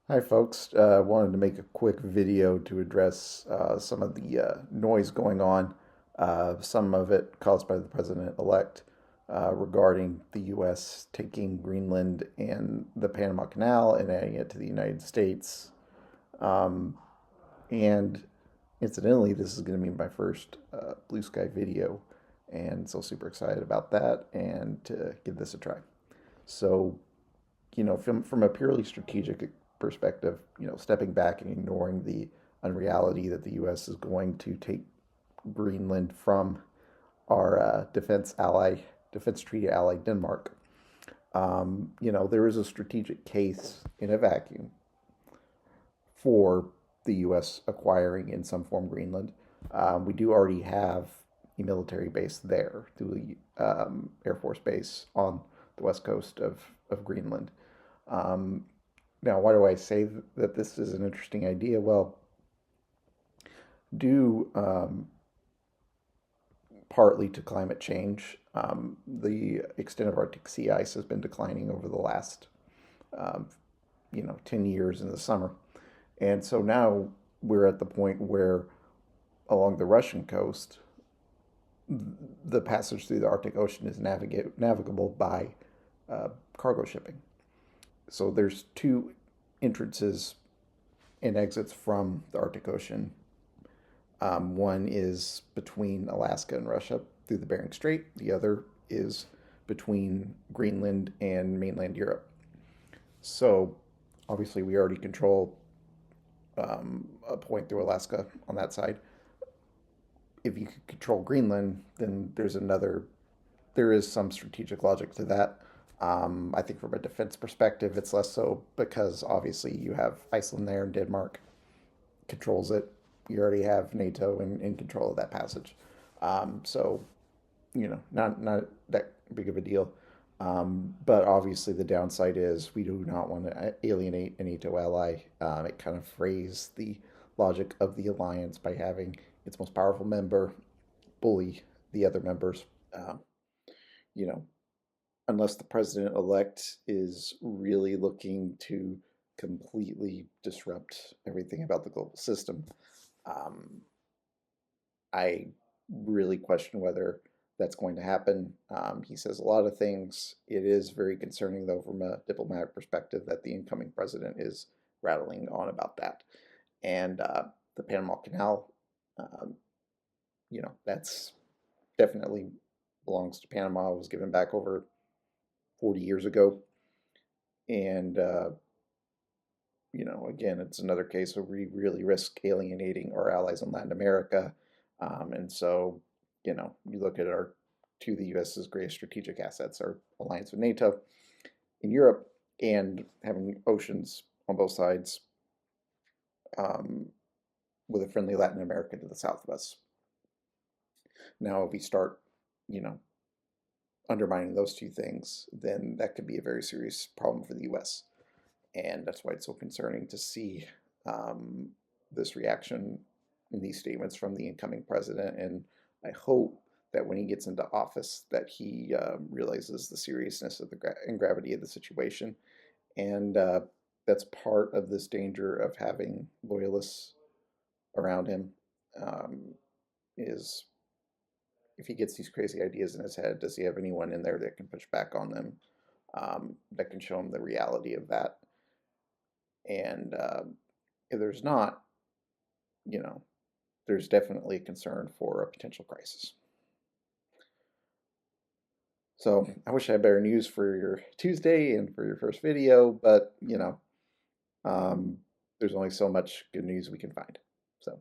Hi, folks. Wanted to make a quick video to address some of the noise going on, some of it caused by the president-elect regarding the U.S. taking Greenland and the Panama Canal and adding it to the United States. Um, and incidentally, this is going to be my first Blue Sky video, and so super excited about that and to give this a try. So, from a purely strategic perspective, stepping back and ignoring the unreality that the U.S. is going to take Greenland from our defense treaty ally, Denmark. There is a strategic case in a vacuum for the U.S. acquiring in some form Greenland. We do already have a military base there through the Air Force Base on the west coast of Greenland. Um, Now, why do I say that this is an interesting idea? Well, due partly to climate change, the extent of Arctic sea ice has been declining over the last, um, 10 years in the summer. And so now we're at the point where along the Russian coast, the passage through the Arctic Ocean is navigable by cargo shipping. So there's two entrances and exits from the Arctic Ocean. One is between Alaska and Russia through the Bering Strait. The other is between Greenland and mainland Europe. So obviously, we already control a point through Alaska on that side. If you could control Greenland, then there is some strategic logic to that. I think from a defense perspective, it's less so because obviously you have Iceland there and Denmark controls it. You already have NATO in control of that passage. So, not that big of a deal. But obviously, the downside is we do not want to alienate a NATO ally. It kind of frays the logic of the alliance by having its most powerful member bully the other members. Um, you know, unless the president-elect is really looking to completely disrupt everything about the global system. Um, I really question whether that's going to happen. He says a lot of things. It is very concerning, though, from a diplomatic perspective, that the incoming president is rattling on about that. And the Panama Canal, um, that's definitely belongs to Panama. It was given back over 40 years ago. And, again, it's another case where we really risk alienating our allies in Latin America. And so, you look at our two of the U.S.'s greatest strategic assets, our alliance with NATO in Europe and having oceans on both sides, um, with a friendly Latin America to the south of us. Now, if we start, you know, undermining those two things, then that could be a very serious problem for the U.S. And that's why it's so concerning to see um, this reaction in these statements from the incoming president. And I hope that when he gets into office, that he realizes the seriousness of and gravity of the situation. And that's part of this danger of having loyalists around him. Um, is if he gets these crazy ideas in his head, does he have anyone in there that can push back on them, that can show him the reality of that? And if there's not, you know, there's definitely a concern for a potential crisis. So I wish I had better news for your Tuesday and for your first video, but um, there's only so much good news we can find. So